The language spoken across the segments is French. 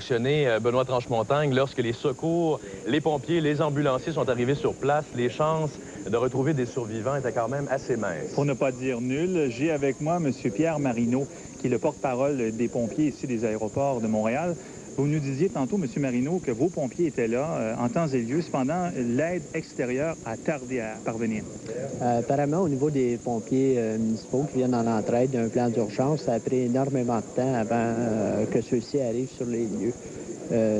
fonctionné, Benoît Tranche-Montagne, lorsque les secours, les pompiers, les ambulanciers sont arrivés sur place, les chances de retrouver des survivants étaient quand même assez minces. Pour ne pas dire nul, j'ai avec moi M. Pierre Marino, qui est le porte-parole des pompiers ici des aéroports de Montréal. Vous nous disiez tantôt, M. Marino, que vos pompiers étaient là en temps et lieu. Cependant, l'aide extérieure a tardé à parvenir. Apparemment, au niveau des pompiers municipaux qui viennent en entraide d'un plan d'urgence, ça a pris énormément de temps avant que ceux-ci arrivent sur les lieux.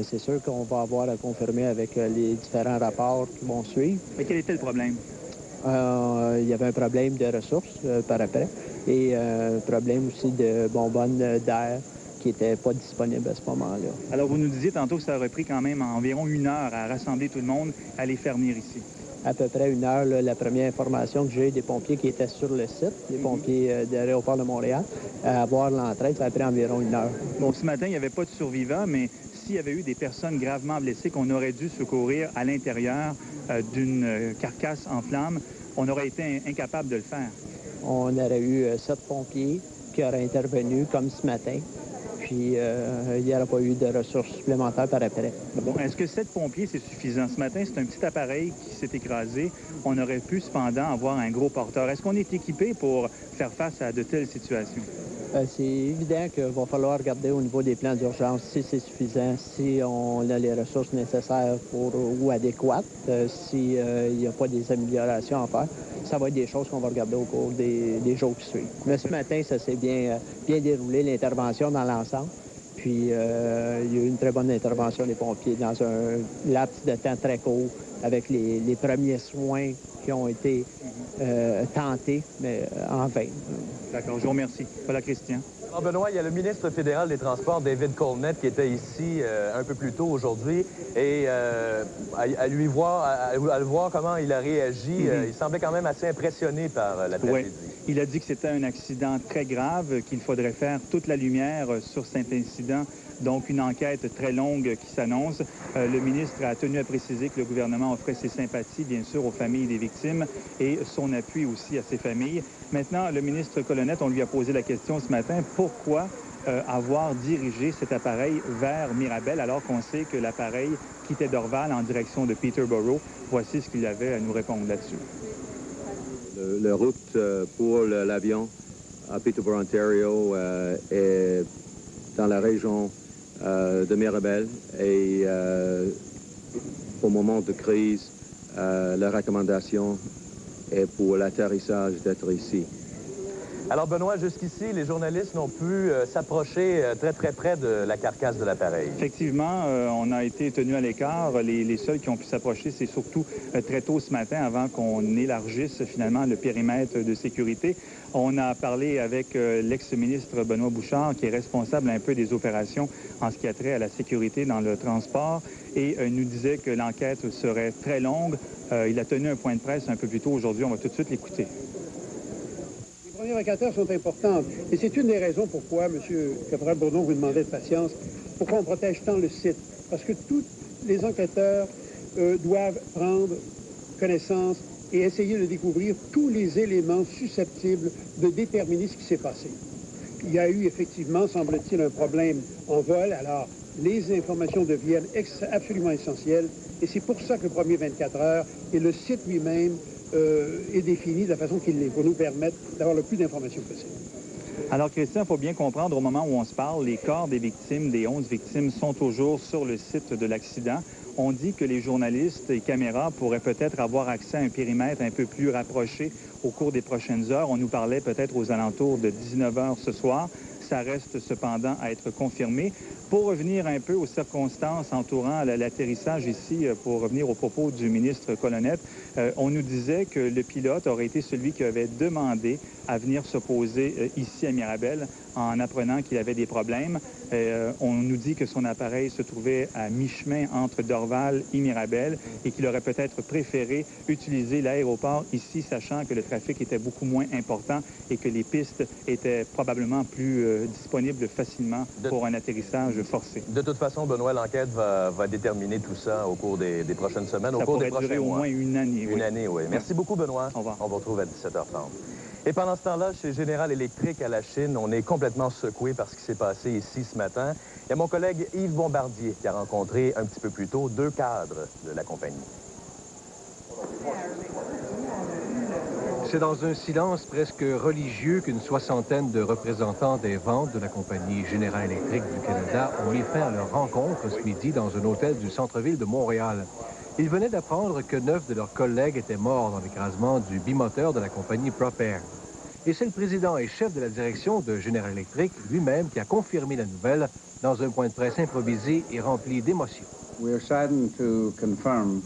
C'est sûr qu'on va avoir à confirmer avec les différents rapports qui vont suivre. Mais quel était le problème? Il y avait un problème de ressources par après et un problème aussi de bonbonnes d'air qui n'étaient pas disponibles à ce moment-là. Alors, vous nous disiez tantôt que ça aurait pris quand même environ 1 heure à rassembler tout le monde, à les faire venir ici. À peu près 1 heure, là, la première information que j'ai des pompiers qui étaient sur le site, les pompiers de l'aéroport de Montréal, à avoir l'entraide, ça a pris environ 1 heure. Donc, ce matin, il n'y avait pas de survivants, mais s'il y avait eu des personnes gravement blessées qu'on aurait dû secourir à l'intérieur d'une carcasse en flammes, on aurait été incapable de le faire. On aurait eu 7 pompiers qui auraient intervenu comme ce matin. Puis il n'y aurait pas eu de ressources supplémentaires par après. Bon, est-ce que 7 pompiers, c'est suffisant? Ce matin, c'est un petit appareil qui s'est écrasé. On aurait pu, cependant, avoir un gros porteur. Est-ce qu'on est équipé pour faire face à de telles situations? C'est évident qu'il va falloir regarder au niveau des plans d'urgence si c'est suffisant, si on a les ressources nécessaires ou adéquates, s'il n'y a pas des améliorations à faire. Ça va être des choses qu'on va regarder au cours des jours qui suivent. Mais ce matin, ça s'est bien déroulé, l'intervention dans l'ensemble. Puis il y a eu une très bonne intervention des pompiers dans un laps de temps très court avec les premiers soins qui ont été tentés, mais en vain. D'accord, je vous remercie. Voilà, Christian. Alors, Benoît, il y a le ministre fédéral des Transports, David Colnett, qui était ici un peu plus tôt aujourd'hui. Et à le voir comment il a réagi, il semblait quand même assez impressionné par la tragédie. Oui. Il a dit que c'était un accident très grave, qu'il faudrait faire toute la lumière sur cet incident. Donc, une enquête très longue qui s'annonce. Le ministre a tenu à préciser que le gouvernement offrait ses sympathies, bien sûr, aux familles des victimes et son appui aussi à ces familles. Maintenant, le ministre Colnett, on lui a posé la question ce matin, pourquoi avoir dirigé cet appareil vers Mirabel alors qu'on sait que l'appareil quittait Dorval en direction de Peterborough? Voici ce qu'il avait à nous répondre là-dessus. La route pour l'avion à Peterborough, Ontario, est dans la région de Mirabel et au moment de crise, la recommandation est pour l'atterrissage d'être ici. Alors, Benoît, jusqu'ici, les journalistes n'ont pu s'approcher très, très près de la carcasse de l'appareil. Effectivement, on a été tenus à l'écart. Les seuls qui ont pu s'approcher, c'est surtout très tôt ce matin, avant qu'on élargisse finalement le périmètre de sécurité. On a parlé avec l'ex-ministre Benoît Bouchard, qui est responsable un peu des opérations en ce qui a trait à la sécurité dans le transport, et nous disait que l'enquête serait très longue. Il a tenu un point de presse un peu plus tôt aujourd'hui. On va tout de suite l'écouter. Les premiers enquêteurs sont importants. Et c'est une des raisons pourquoi, M. Caporal Bourdon vous demandait de patience, pourquoi on protège tant le site. Parce que tous les enquêteurs doivent prendre connaissance et essayer de découvrir tous les éléments susceptibles de déterminer ce qui s'est passé. Il y a eu effectivement, semble-t-il, un problème en vol. Alors, les informations deviennent absolument essentielles. Et c'est pour ça que le premier 24 heures et le site lui-même est défini de la façon qu'il l'est, pour nous permettre d'avoir le plus d'informations possible. Alors, Christian, il faut bien comprendre, au moment où on se parle, les corps des victimes, des 11 victimes, sont toujours sur le site de l'accident. On dit que les journalistes et caméras pourraient peut-être avoir accès à un périmètre un peu plus rapproché au cours des prochaines heures. On nous parlait peut-être aux alentours de 19 h ce soir. Ça reste cependant à être confirmé. Pour revenir un peu aux circonstances entourant l'atterrissage ici, pour revenir aux propos du ministre Colnett, on nous disait que le pilote aurait été celui qui avait demandé à venir se poser ici à Mirabel en apprenant qu'il avait des problèmes. On nous dit que son appareil se trouvait à mi-chemin entre Dorval et Mirabel et qu'il aurait peut-être préféré utiliser l'aéroport ici, sachant que le trafic était beaucoup moins important et que les pistes étaient probablement plus disponibles facilement pour un atterrissage forcé. De toute façon, Benoît, l'enquête va déterminer tout ça au cours des prochaines semaines, au cours des prochains mois. Ça pourrait durer au moins une année. Une année, oui. Merci beaucoup, Benoît. Au revoir. On vous retrouve à 17 h 30. Et pendant ce temps-là, chez General Electric à la Chine, on est complètement secoué par ce qui s'est passé ici ce matin. Il y a mon collègue Yves Bombardier qui a rencontré un petit peu plus tôt 2 cadres de la compagnie. C'est dans un silence presque religieux qu'une soixantaine de représentants des ventes de la compagnie General Electric du Canada ont mis fin à leur rencontre ce midi dans un hôtel du centre-ville de Montréal. Ils venaient d'apprendre que 9 de leurs collègues étaient morts dans l'écrasement du bimoteur de la compagnie Propair. Et c'est le président et chef de la direction de General Electric lui-même qui a confirmé la nouvelle dans un point de presse improvisé et rempli d'émotion. We are saddened to confirm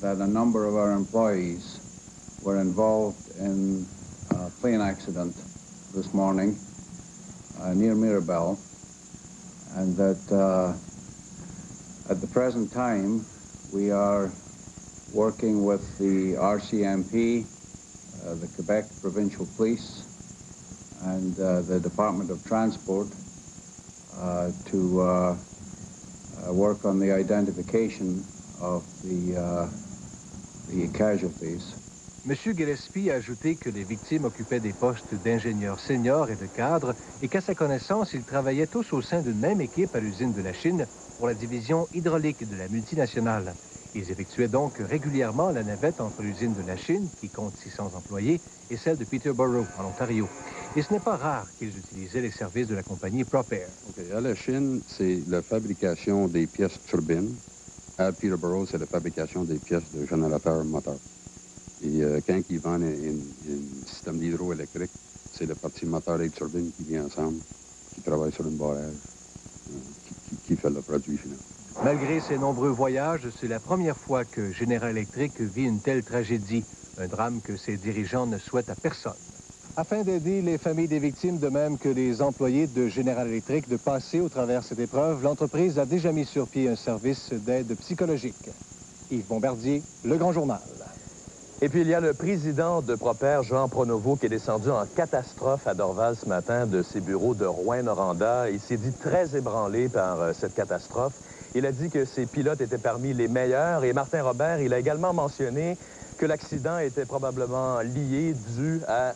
that a number of our employees were involved in a plane accident this morning near Mirabel, and that at the present time we are working with the RCMP, the Quebec Provincial Police, and the Department of Transport to work on the identification of the casualties. M. Gillespie a ajouté que les victimes occupaient des postes d'ingénieurs seniors et de cadres et qu'à sa connaissance, ils travaillaient tous au sein d'une même équipe à l'usine de la Chine pour la division hydraulique de la multinationale. Ils effectuaient donc régulièrement la navette entre l'usine de la Chine, qui compte 600 employés, et celle de Peterborough, en Ontario. Et ce n'est pas rare qu'ils utilisaient les services de la compagnie Propair. À la Chine, c'est la fabrication des pièces turbines. À Peterborough, c'est la fabrication des pièces de générateurs moteurs. Et quand ils vendent un système d'hydroélectrique, c'est la partie moteur et turbine qui vient ensemble, qui travaille sur une barrage, qui fait le produit final. Malgré ses nombreux voyages, c'est la première fois que General Electric vit une telle tragédie, un drame que ses dirigeants ne souhaitent à personne. Afin d'aider les familles des victimes, de même que les employés de General Electric, de passer au travers cette épreuve, l'entreprise a déjà mis sur pied un service d'aide psychologique. Yves Bombardier, Le Grand Journal. Et puis, il y a le président de Propair, Jean Pronovo, qui est descendu en catastrophe à Dorval ce matin de ses bureaux de Rouyn-Noranda. Il s'est dit très ébranlé par cette catastrophe. Il a dit que ses pilotes étaient parmi les meilleurs. Et Martin Robert, il a également mentionné que l'accident était probablement lié, dû à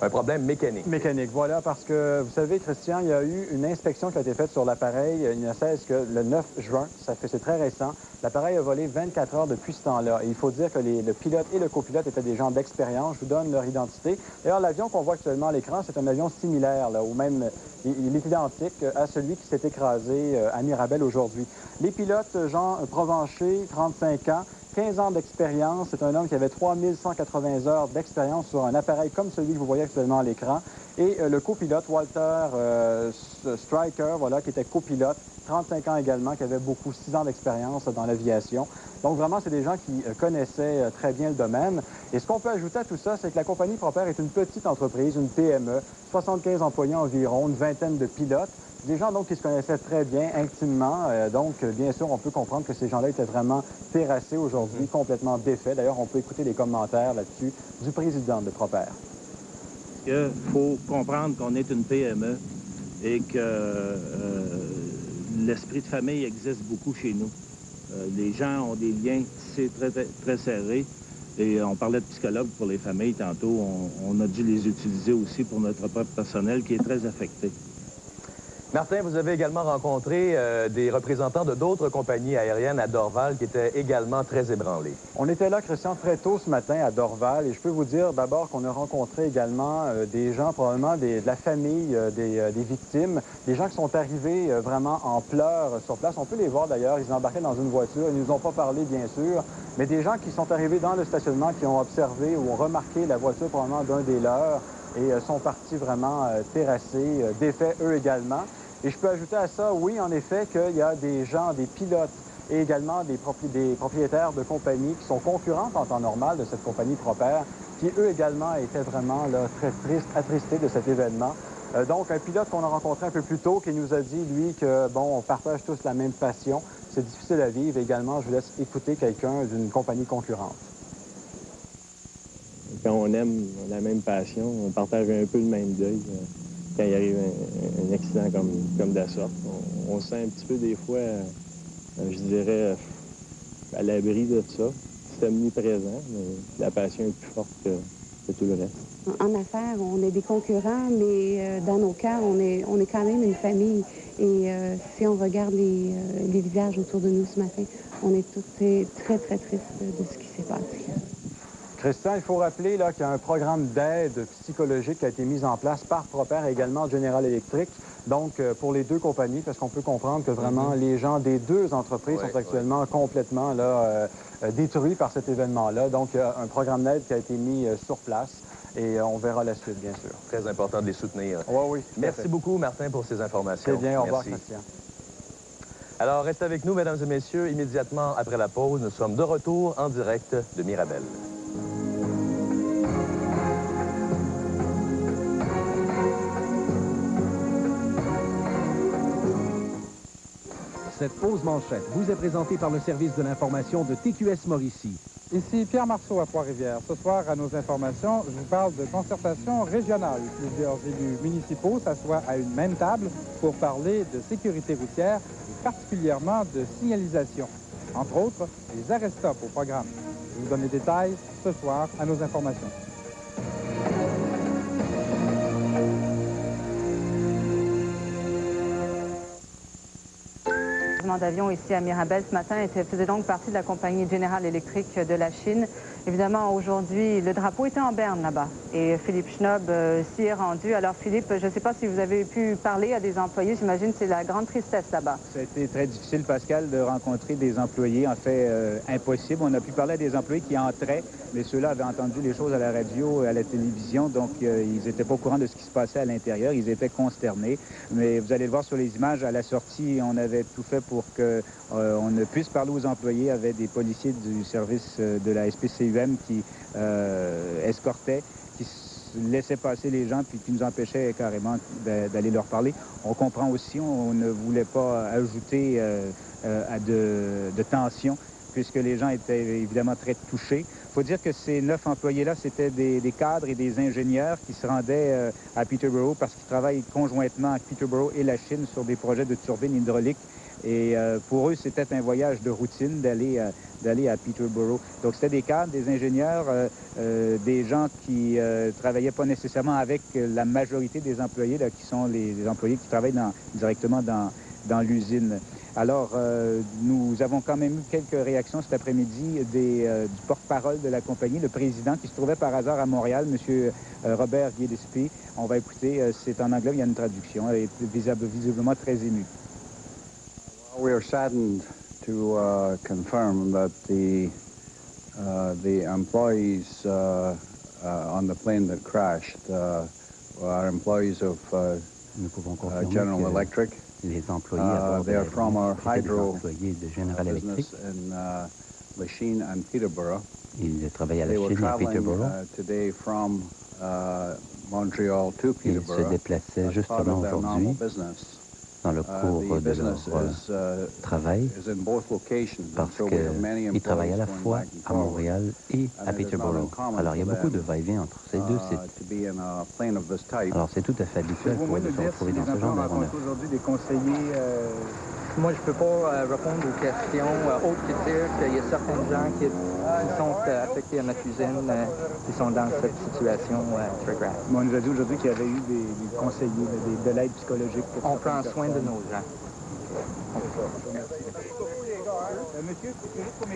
un problème mécanique. Mécanique, voilà, parce que, vous savez, Christian, il y a eu une inspection qui a été faite sur l'appareil. Il ne cesse que le 9 juin, c'est très récent. L'appareil a volé 24 heures depuis ce temps-là. Et il faut dire que le pilote et le copilote étaient des gens d'expérience. Je vous donne leur identité. D'ailleurs, l'avion qu'on voit actuellement à l'écran, c'est un avion similaire, là, ou même il est identique à celui qui s'est écrasé à Mirabel aujourd'hui. Les pilotes, Jean Provencher, 35 ans, 15 ans d'expérience. C'est un homme qui avait 3180 heures d'expérience sur un appareil comme celui que vous voyez actuellement à l'écran. Et le copilote, Walter Stryker, voilà, qui était copilote, 35 ans également, qui avait 6 ans d'expérience dans l'aviation. Donc vraiment, c'est des gens qui connaissaient très bien le domaine. Et ce qu'on peut ajouter à tout ça, c'est que la compagnie Propair est une petite entreprise, une PME, 75 employés environ, une vingtaine de pilotes. Des gens donc qui se connaissaient très bien, intimement. Donc, bien sûr, on peut comprendre que ces gens-là étaient vraiment terrassés aujourd'hui, complètement défaits. D'ailleurs, on peut écouter les commentaires là-dessus du président de Propair. Il faut comprendre qu'on est une PME et que l'esprit de famille existe beaucoup chez nous. Les gens ont des liens tissés très, très, très serrés. Et on parlait de psychologues pour les familles tantôt. On a dû les utiliser aussi pour notre propre personnel qui est très affecté. Martin, vous avez également rencontré des représentants de d'autres compagnies aériennes à Dorval qui étaient également très ébranlés. On était là, Christian, très tôt ce matin à Dorval et je peux vous dire d'abord qu'on a rencontré également des gens, probablement de la famille des victimes, des gens qui sont arrivés vraiment en pleurs sur place. On peut les voir d'ailleurs, ils embarquaient dans une voiture, ils ne nous ont pas parlé bien sûr, mais des gens qui sont arrivés dans le stationnement, qui ont observé ou ont remarqué la voiture probablement d'un des leurs et sont partis vraiment terrassés, défaits eux également. Et je peux ajouter à ça, oui, en effet, qu'il y a des gens, des pilotes et également des propriétaires de compagnies qui sont concurrentes en temps normal de cette compagnie Propair, qui eux également étaient vraiment là, très tristes, attristés de cet événement. Donc, un pilote qu'on a rencontré un peu plus tôt qui nous a dit, lui, que, bon, on partage tous la même passion. C'est difficile à vivre. Également, je vous laisse écouter quelqu'un d'une compagnie concurrente. Quand on aime la même passion, on partage un peu le même deuil. Quand il arrive un accident comme de la sorte, on se sent un petit peu des fois, je dirais, à l'abri de ça. C'est omniprésent, mais la passion est plus forte c'est tout le reste. En affaires, on est des concurrents, mais dans nos cœurs, on est quand même une famille. Et si on regarde les visages autour de nous ce matin, on est tous très, très tristes de ce qui s'est passé. Christian, il faut rappeler qu'il y a un programme d'aide psychologique qui a été mis en place par Proper et également General Electric, donc pour les deux compagnies, parce qu'on peut comprendre que vraiment les gens des deux entreprises sont actuellement complètement détruits par cet événement-là. Donc, un programme d'aide qui a été mis sur place et on verra la suite, bien sûr. Très important de les soutenir. Oui. Merci beaucoup, Martin, pour ces informations. C'est bien, au revoir, Christian. Alors, restez avec nous, mesdames et messieurs. Immédiatement après la pause, nous sommes de retour en direct de Mirabel. Cette pause manchette vous est présentée par le service de l'information de TQS Mauricie. Ici Pierre Marceau à Trois-Rivières. Ce soir, à nos informations, je vous parle de concertation régionale. Plusieurs élus municipaux s'assoient à une même table pour parler de sécurité routière et particulièrement de signalisation. Entre autres, les arrêts-stop au programme. Je vous donne les détails ce soir à nos informations. D'avion ici à Mirabel ce matin faisait donc partie de la compagnie General Electric de la Chine. Évidemment, aujourd'hui, le drapeau était en berne là-bas et Philippe Schnob s'y est rendu. Alors Philippe, je ne sais pas si vous avez pu parler à des employés, j'imagine que c'est la grande tristesse là-bas. Ça a été très difficile, Pascal, de rencontrer des employés, en fait impossible. On a pu parler à des employés qui entraient, mais ceux-là avaient entendu les choses à la radio, à la télévision, donc ils n'étaient pas au courant de ce qui se passait à l'intérieur, ils étaient consternés. Mais vous allez le voir sur les images, à la sortie, on avait tout fait pour qu'on ne puisse parler aux employés. Il y avait des policiers du service de la SPCUM qui escortaient, qui laissaient passer les gens puis qui nous empêchaient carrément d'aller leur parler. On comprend aussi, on ne voulait pas ajouter de tension puisque les gens étaient évidemment très touchés. Il faut dire que ces 9 employés-là, c'était des cadres et des ingénieurs qui se rendaient à Peterborough parce qu'ils travaillent conjointement à Peterborough et la Chine sur des projets de turbines hydrauliques. Et pour eux, c'était un voyage de routine d'aller à Peterborough. Donc, c'était des cadres, des ingénieurs, des gens qui travaillaient pas nécessairement avec la majorité des employés, là, qui sont les employés qui travaillent directement dans l'usine. Alors, nous avons quand même eu quelques réactions cet après-midi du porte-parole de la compagnie, le président, qui se trouvait par hasard à Montréal, M. Robert Gillespie. On va écouter, c'est en anglais, il y a une traduction. Elle est visiblement très émue. We are saddened to confirm that the employees on the plane that crashed are employees of General Electric. Les employés à bord they are from our hydro de General Electric. in Lachine and Peterborough. Ils travaillent à la Chine et à Peterborough. Today from Montreal to Peterborough. Ils se déplaçaient justement aujourd'hui dans le cours de leur travail parce qu'ils travaillent à la fois à Montréal et à Peterborough. Alors, il y a beaucoup de va-et-vient entre ces deux sites. Alors, c'est tout à fait habituel pour eux de se retrouver dans ce genre d'aéronef. Aujourd'hui des conseillers... Moi, je ne peux pas répondre aux questions autres que dire qu'il y a certains gens qui sont affectés à notre usine, qui sont dans cette situation très grave. On nous a dit aujourd'hui qu'il y avait eu des conseillers, de l'aide psychologique. On prend soin de nos gens.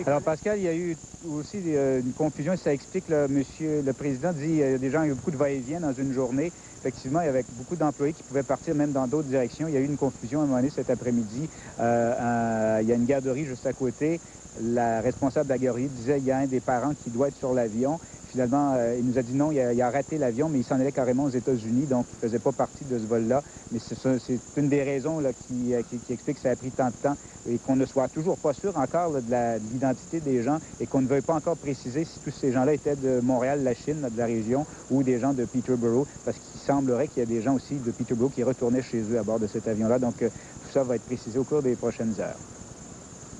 Alors, Pascal, il y a eu aussi une confusion. Ça explique, monsieur le président dit qu'il y a des gens, il y a beaucoup de va-et-vient dans une journée. Effectivement, il y avait beaucoup d'employés qui pouvaient partir même dans d'autres directions. Il y a eu une confusion à un moment donné cet après-midi. Il y a une garderie juste à côté. La responsable de la garderie disait qu'il y a un des parents qui doit être sur l'avion. Finalement, il nous a dit non, il a raté l'avion, mais il s'en allait carrément aux États-Unis, donc il ne faisait pas partie de ce vol-là. Mais c'est une des raisons là, qui explique que ça a pris tant de temps et qu'on ne soit toujours pas sûr encore là, de l'identité des gens et qu'on ne veuille pas encore préciser si tous ces gens-là étaient de Montréal, la Chine, là, de la région, ou des gens de Peterborough, parce qu'il semblerait qu'il y a des gens aussi de Peterborough qui retournaient chez eux à bord de cet avion-là. Donc tout ça va être précisé au cours des prochaines heures.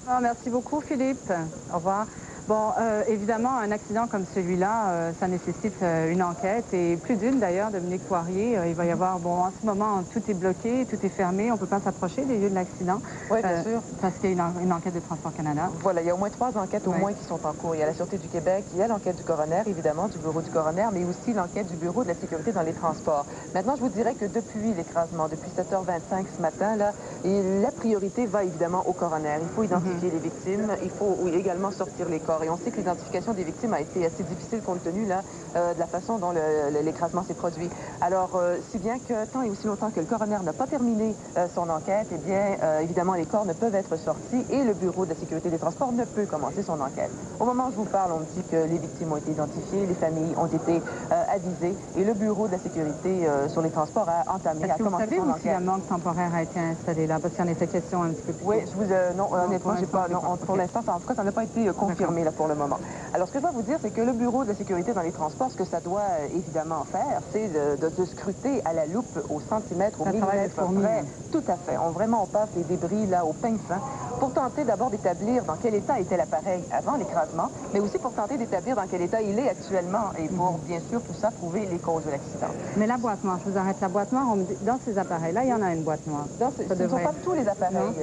Oh, merci beaucoup, Philippe. Au revoir. Bon. Bon, évidemment, un accident comme celui-là, ça nécessite une enquête, et plus d'une d'ailleurs, Dominique Poirier. Il va y avoir, bon, en ce moment, tout est bloqué, tout est fermé, on ne peut pas s'approcher des lieux de l'accident. Oui, bien sûr. Parce qu'il y a une enquête de Transport Canada. Voilà, il y a au moins 3 enquêtes au moins qui sont en cours. Il y a la Sûreté du Québec, il y a l'enquête du coroner, évidemment, du bureau du coroner, mais aussi l'enquête du bureau de la sécurité dans les transports. Maintenant, je vous dirais que depuis l'écrasement, depuis 7h25 ce matin, là, la priorité va évidemment au coroner. Il faut identifier les victimes, il faut également sortir les corps. Et on sait que l'identification des victimes a été assez difficile compte tenu là, de la façon dont l'écrasement s'est produit. Alors, si bien que tant et aussi longtemps que le coroner n'a pas terminé son enquête, eh bien, évidemment, les corps ne peuvent être sortis et le bureau de la sécurité des transports ne peut commencer son enquête. Au moment où je vous parle, on me dit que les victimes ont été identifiées, les familles ont été avisées et le bureau de la sécurité sur les transports a entamé, a commencé son enquête. Est-ce que vous savez où si la manque temporaire a été installée là? Parce qu'il y en était question un petit peu plus tôt. Oui, non, honnêtement, j'ai pas, non, pour l'instant, en tout cas, ça n'a pas été confirmé là pour le moment. Alors, ce que je dois vous dire, c'est que le bureau de la sécurité dans les transports, ce que ça doit évidemment faire, c'est de scruter à la loupe, au centimètre, au millimètre près. Tout à fait. On passe les débris là au peigne fin pour tenter d'abord d'établir dans quel état était l'appareil avant l'écrasement, mais aussi pour tenter d'établir dans quel état il est actuellement et pour, bien sûr, tout ça, trouver les causes de l'accident. Mais la boîte noire, je vous arrête, la boîte noire, dans ces appareils-là, il y en a une boîte noire. Ce ne sont pas tous les appareils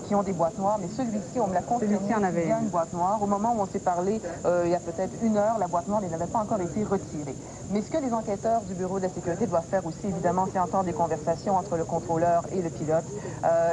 qui ont des boîtes noires, mais celui-ci, on me l'a confirmé, il y a une boîte noire. Au moment où on s'est parlé, il y a peut-être 1 heure, la boîte noire n'avait pas encore été retirée. Mais ce que les enquêteurs du bureau de la sécurité doivent faire aussi, évidemment, c'est entendre des conversations entre le contrôleur et le pilote.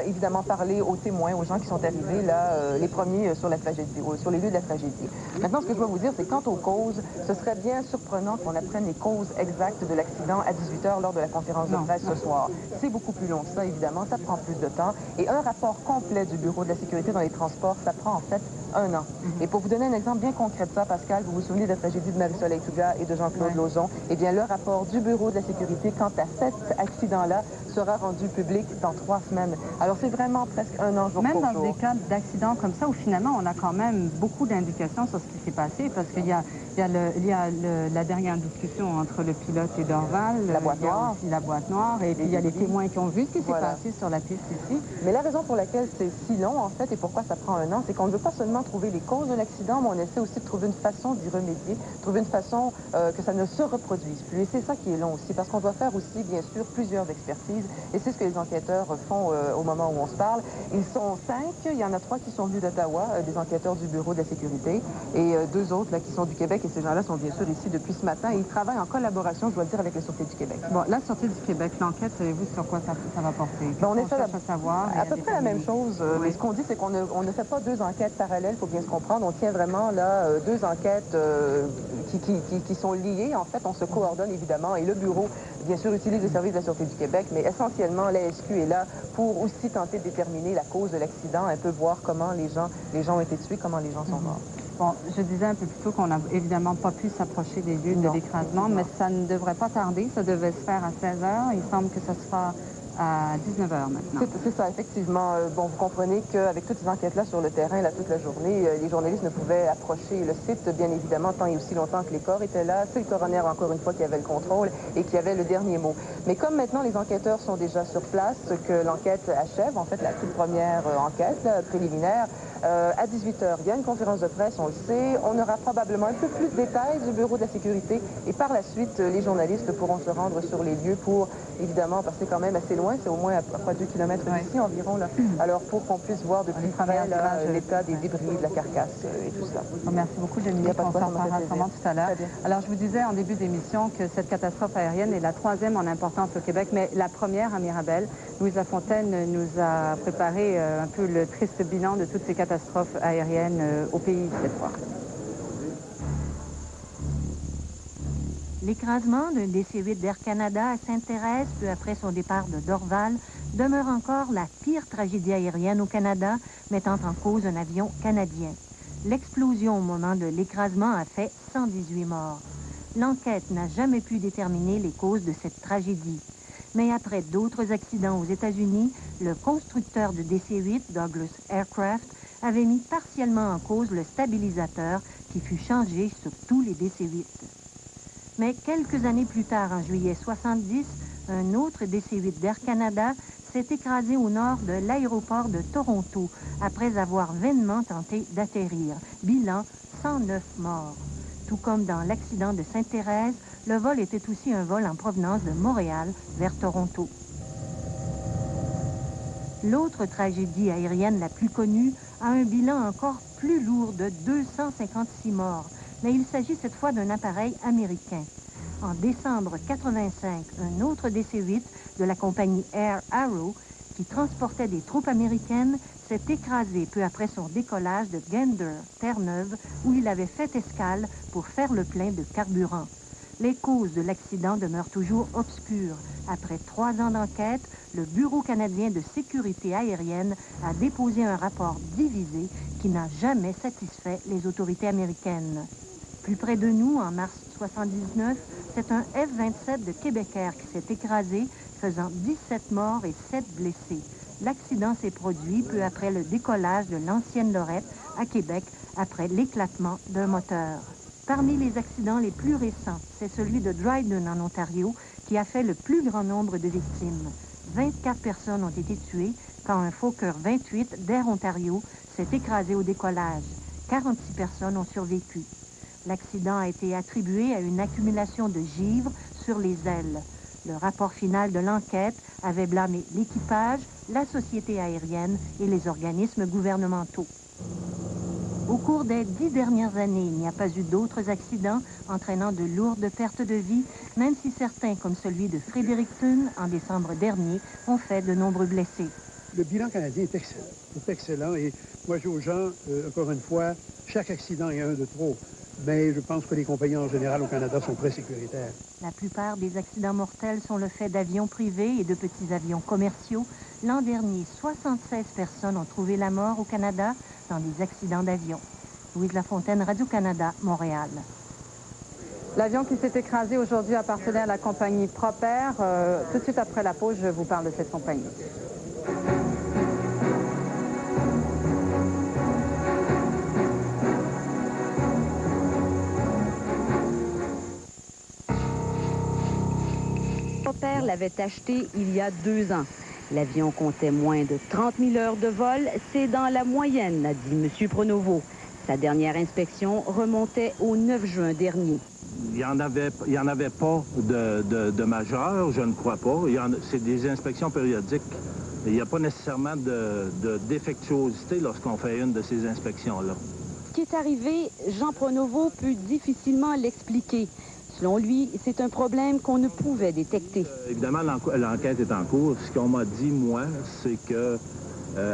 Évidemment, parler aux témoins, aux gens qui sont arrivés là, les premiers sur la tragédie, sur les lieux de la tragédie. Maintenant, ce que je dois vous dire, c'est quant aux causes, ce serait bien surprenant qu'on apprenne les causes exactes de l'accident à 18h lors de la conférence de presse ce soir. C'est beaucoup plus long que ça, évidemment, ça prend plus de temps. Et un rapport complet du bureau de la sécurité dans les transports, ça prend en fait 1 an. Et pour vous donner un exemple bien concret de ça, Pascal, vous vous souvenez de la tragédie de Marie-Soleil Touga et de Jean-Claude Lauzon? Eh bien, le rapport du bureau de la sécurité quant à cet accident-là sera rendu public dans 3 semaines. Alors, c'est vraiment presque 1 an jour pour jour. Même dans des cas d'accidents comme ça, où finalement, on a quand même beaucoup d'indications sur ce qui s'est passé, parce qu'il y a la dernière discussion entre le pilote et Dorval, la boîte noire, aussi la boîte noire, et puis il y a les témoins qui ont vu ce qui s'est passé sur la piste ici. Mais la raison pour laquelle c'est si long, en fait, et pourquoi ça prend 1 an, c'est qu'on ne veut pas seulement trouver les causes de l'accident, mais on essaie aussi de trouver une façon d'y remédier, trouver une façon que ça ne se reproduise plus. Et c'est ça qui est long aussi, parce qu'on doit faire aussi, bien sûr, plusieurs expertises, et c'est ce que les enquêteurs font au moment où on se parle. Ils sont 5, il y en a 3 qui sont venus d'Ottawa, des enquêteurs du bureau de la sécurité, et 2 autres là, qui sont du Québec, et ces gens-là sont bien sûr ici depuis ce matin, et ils travaillent en collaboration, je dois le dire, avec la Sûreté du Québec. Bon, la Sûreté du Québec, l'enquête, savez-vous sur quoi ça va porter? On essaie à savoir. À peu près la même chose, mais ce qu'on dit, c'est qu'on ne fait pas 2 enquêtes parallèles, il faut bien se comprendre. On tient vraiment là 2 enquêtes qui sont liées. En fait, on se coordonne évidemment, et le bureau, bien sûr, utilise les services de la Sûreté du Québec, mais essentiellement, la SQ est là pour aussi tenter de déterminer la cause de l'accident, un peu voir comment les gens ont été tués, comment les gens sont morts. Bon, je disais un peu plus tôt qu'on n'a évidemment pas pu s'approcher des lieux de l'écrasement, mais ça ne devrait pas tarder. Ça devait se faire à 16h. Il semble que ça se fera à 19h maintenant. C'est ça, effectivement. Bon, vous comprenez qu'avec toutes ces enquêtes-là sur le terrain, là, toute la journée, les journalistes ne pouvaient approcher le site, bien évidemment, tant et aussi longtemps que les corps étaient là. C'est le coroner, encore une fois, qui avait le contrôle et qui avait le dernier mot. Mais comme maintenant, les enquêteurs sont déjà sur place, que l'enquête achève, en fait, la toute première enquête là, préliminaire, à 18h, il y a une conférence de presse, on le sait. On aura probablement un peu plus de détails du bureau de la sécurité et par la suite, les journalistes pourront se rendre sur les lieux pour, évidemment, parce que c'est quand même assez loin, c'est au moins à 2 kilomètres d'ici environ, là. Alors, pour qu'on puisse voir depuis près l'état des débris, de la carcasse et tout ça. Merci beaucoup, Dominique. On s'en reparlera sûrement tout à l'heure. Alors, je vous disais en début d'émission que cette catastrophe aérienne est la 3e en importance au Québec, mais la première à Mirabel. Louise Lafontaine nous a préparé un peu le triste bilan de toutes ces catastrophes aériennes au pays cette fois. L'écrasement d'un DC-8 d'Air Canada à Sainte-Thérèse, peu après son départ de Dorval, demeure encore la pire tragédie aérienne au Canada, mettant en cause un avion canadien. L'explosion au moment de l'écrasement a fait 118 morts. L'enquête n'a jamais pu déterminer les causes de cette tragédie. Mais après d'autres accidents aux États-Unis, le constructeur de DC-8, Douglas Aircraft, avait mis partiellement en cause le stabilisateur qui fut changé sur tous les DC-8. Mais quelques années plus tard, en juillet 70, un autre DC-8 d'Air Canada s'est écrasé au nord de l'aéroport de Toronto après avoir vainement tenté d'atterrir. Bilan, 109 morts. Tout comme dans l'accident de Sainte-Thérèse, le vol était aussi un vol en provenance de Montréal vers Toronto. L'autre tragédie aérienne la plus connue a un bilan encore plus lourd de 256 morts, mais il s'agit cette fois d'un appareil américain. En décembre 85, un autre DC-8 de la compagnie Air Arrow, qui transportait des troupes américaines, s'est écrasé peu après son décollage de Gander, Terre-Neuve, où il avait fait escale pour faire le plein de carburant. Les causes de l'accident demeurent toujours obscures. Après 3 ans d'enquête, le Bureau canadien de sécurité aérienne a déposé un rapport divisé qui n'a jamais satisfait les autorités américaines. Plus près de nous, en mars 79, c'est un F-27 de Québécois qui s'est écrasé, faisant 17 morts et 7 blessés. L'accident s'est produit peu après le décollage de l'ancienne Lorette à Québec après l'éclatement d'un moteur. Parmi les accidents les plus récents, c'est celui de Dryden en Ontario qui a fait le plus grand nombre de victimes. 24 personnes ont été tuées quand un Fokker 28 d'Air Ontario s'est écrasé au décollage. 46 personnes ont survécu. L'accident a été attribué à une accumulation de givre sur les ailes. Le rapport final de l'enquête avait blâmé l'équipage, la société aérienne et les organismes gouvernementaux. Au cours des 10 dernières années, il n'y a pas eu d'autres accidents entraînant de lourdes pertes de vie, même si certains, comme celui de Fredericton en décembre dernier, ont fait de nombreux blessés. Le bilan canadien est excellent. C'est excellent. Et moi, je dis aux gens, encore une fois, chaque accident est un de trop. Mais je pense que les compagnies en général au Canada sont très sécuritaires. La plupart des accidents mortels sont le fait d'avions privés et de petits avions commerciaux. L'an dernier, 76 personnes ont trouvé la mort au Canada dans des accidents d'avion. Louise Lafontaine, Radio-Canada, Montréal. L'avion qui s'est écrasé aujourd'hui appartenait à la compagnie Proper. Tout de suite après la pause, je vous parle de cette compagnie. Proper l'avait acheté il y a 2 ans. L'avion comptait moins de 30 000 heures de vol. C'est dans la moyenne, a dit M. Pronovo. Sa dernière inspection remontait au 9 juin dernier. Il n'y en avait pas de majeur, je ne crois pas. C'est des inspections périodiques. Il n'y a pas nécessairement de défectuosité lorsqu'on fait une de ces inspections-là. Ce qui est arrivé, Jean Pronovo peut difficilement l'expliquer. Selon lui, c'est un problème qu'on ne pouvait détecter. Évidemment, l'enquête est en cours. Ce qu'on m'a dit, moi, c'est que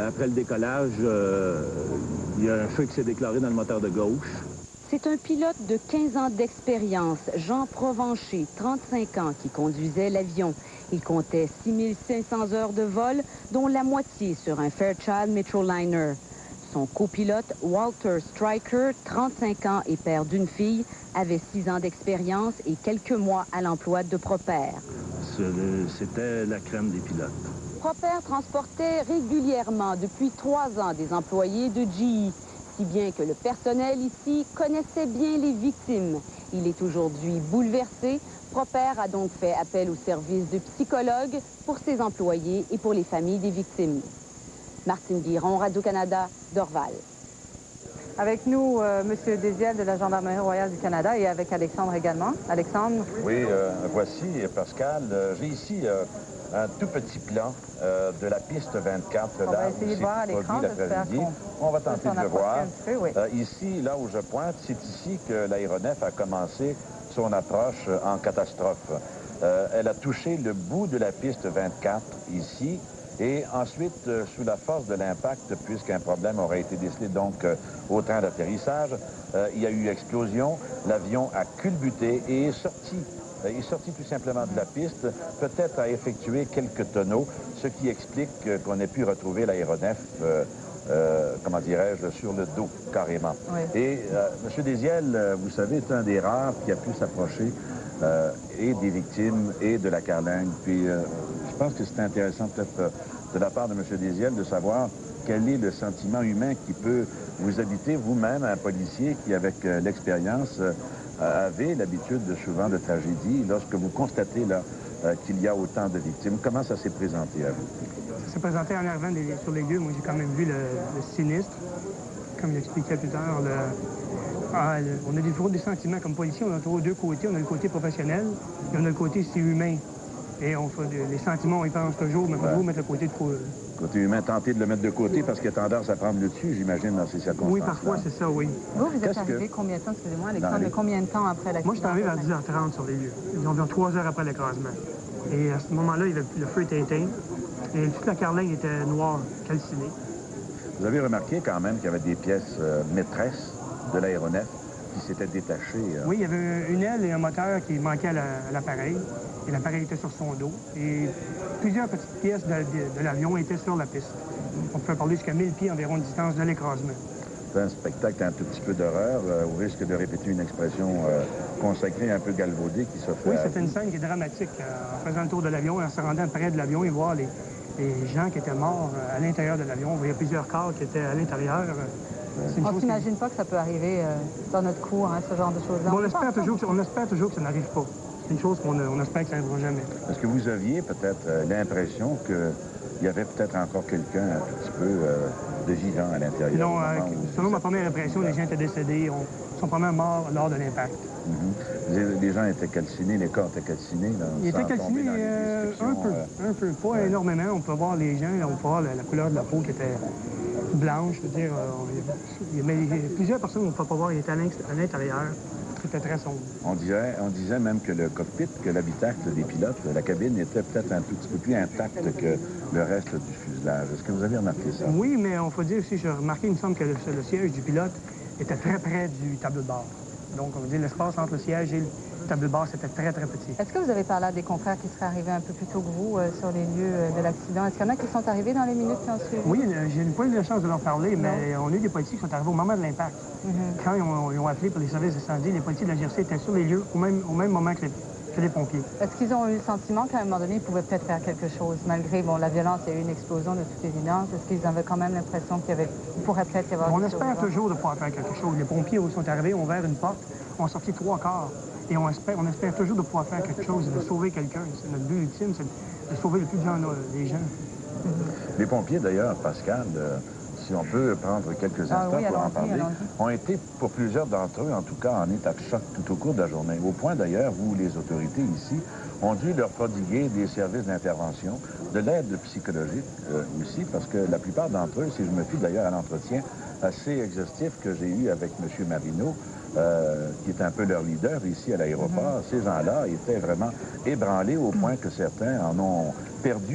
après le décollage, il y a un feu qui s'est déclaré dans le moteur de gauche. C'est un pilote de 15 ans d'expérience, Jean Provencher, 35 ans, qui conduisait l'avion. Il comptait 6500 heures de vol, dont la moitié sur un Fairchild Metroliner. Son copilote, Walter Stryker, 35 ans et père d'une fille, avait 6 ans d'expérience et quelques mois à l'emploi de Proper. C'était la crème des pilotes. Proper transportait régulièrement depuis 3 ans des employés de GE, si bien que le personnel ici connaissait bien les victimes. Il est aujourd'hui bouleversé. Proper a donc fait appel au service de psychologues pour ses employés et pour les familles des victimes. Martine Guiron, Radio-Canada, Dorval. Avec nous, M. Désiel de la Gendarmerie royale du Canada et avec Alexandre également. Alexandre? Oui, voici, Pascal. J'ai ici un tout petit plan de la piste 24. On va essayer de voir à l'écran. On va tenter de le voir. Peu, oui. Ici, là où je pointe, c'est ici que l'aéronef a commencé son approche en catastrophe. Elle a touché le bout de la piste 24 ici. Et ensuite, sous la force de l'impact, puisqu'un problème aurait été décelé donc au train d'atterrissage, il y a eu explosion, l'avion a culbuté et est sorti tout simplement de la piste, peut-être a effectué quelques tonneaux, ce qui explique qu'on ait pu retrouver l'aéronef, comment dirais-je, sur le dos, carrément. Oui. Et M. Désiel, vous savez, est un des rares qui a pu s'approcher et des victimes et de la carlingue. Puis je pense que c'est intéressant peut-être de la part de M. Désiel de savoir quel est le sentiment humain qui peut vous habiter vous-même, un policier qui, avec l'expérience, avait l'habitude souvent de tragédie, lorsque vous constatez là qu'il y a autant de victimes. Comment ça s'est présenté à vous? Ça s'est présenté en arrivant sur les lieux. Moi, j'ai quand même vu le sinistre. Comme j'expliquais plus tard, On a toujours des sentiments comme policiers. On a toujours deux côtés. On a le côté professionnel et on a le côté c'est humain. Et les sentiments, on y pense toujours, mais il faut toujours mettre le côté de côté. Côté humain, tenter de le mettre de côté parce qu'il a tendance à prendre le dessus, j'imagine, dans ces circonstances. Oui, parfois, c'est ça, oui. Vous êtes arrivé combien de temps, excusez-moi, Alexandre, mais combien de temps après l'accident? Moi, je suis arrivé à 10h30 sur les lieux. Environ 3 heures après l'écrasement. Et à ce moment-là, le feu était éteint et toute la carlingue était noire, calcinée. Vous avez remarqué quand même qu'il y avait des pièces maîtresses de l'aéronef qui s'étaient détachées. Oui, il y avait une aile et un moteur qui manquaient à l'appareil. Et l'appareil était sur son dos. Et plusieurs petites pièces de l'avion étaient sur la piste. On peut parler jusqu'à 1000 pieds environ de distance de l'écrasement. C'est un spectacle un tout petit peu d'horreur, au risque de répéter une expression consacrée, un peu galvaudée, qui se fait... Oui, c'était une scène qui est dramatique. En faisant le tour de l'avion, en se rendant près de l'avion et voir les gens qui étaient morts à l'intérieur de l'avion. On voyait plusieurs corps qui étaient à l'intérieur. On ne s'imagine pas que ça peut arriver dans notre cours, hein, ce genre de choses-là. Bon, on espère toujours que ça n'arrive pas. C'est une chose qu'on espère que ça n'arrivera jamais. Est-ce que vous aviez peut-être l'impression qu'il y avait peut-être encore quelqu'un un tout petit peu de vivant à l'intérieur? Non, selon ma première impression, les gens étaient décédés, sont probablement morts lors de l'impact. Les gens étaient calcinés, les corps étaient calcinés? Là, ils étaient calcinés un peu, pas énormément. On peut voir les gens, on peut voir la couleur de la peau qui était blanche. Je veux dire, mais plusieurs personnes, on ne peut pas voir, ils étaient à l'intérieur. C'était très sombre. On disait même que le cockpit, que l'habitacle des pilotes, la cabine était peut-être un tout petit peu plus intacte que le reste du fuselage. Est-ce que vous avez remarqué ça? Oui, mais on faut dire aussi, j'ai remarqué, il me semble que le siège du pilote était très près du tableau de bord. Donc, on va dire l'espace entre le siège et le tableau de bord, c'était très, très petit. Est-ce que vous avez parlé à des confrères qui seraient arrivés un peu plus tôt que vous sur les lieux de l'accident? Est-ce qu'il y en a qui sont arrivés dans les minutes qui ont suivi? Oui, j'ai pas eu la chance de leur parler, mais on a eu des policiers qui sont arrivés au moment de l'impact. Quand ils ont appelé pour les services d'incendie, les policiers de la GRC étaient sur les lieux au même moment que les pompiers. Est-ce qu'ils ont eu le sentiment qu'à un moment donné, ils pouvaient peut-être faire quelque chose, malgré la violence, il y a eu une explosion de toute évidence? Est-ce qu'ils avaient quand même l'impression qu'il pourrait peut-être y avoir On espère toujours de pouvoir faire quelque chose. Les pompiers sont arrivés, ont ouvert une porte, ont sorti 3 corps. Et on espère toujours de pouvoir faire quelque chose, de sauver quelqu'un. C'est notre but ultime, c'est de sauver le plus grand des gens. Les pompiers, d'ailleurs, Pascal, si on peut prendre quelques instants pour en parler, ont été, pour plusieurs d'entre eux, en tout cas, en état de choc tout au cours de la journée. Au point, d'ailleurs, où les autorités ici ont dû leur prodiguer des services d'intervention, de l'aide psychologique aussi, parce que la plupart d'entre eux, si je me fie d'ailleurs à l'entretien assez exhaustif que j'ai eu avec M. Marino, qui est un peu leur leader ici à l'aéroport, ces gens-là étaient vraiment ébranlés au point que certains en ont perdu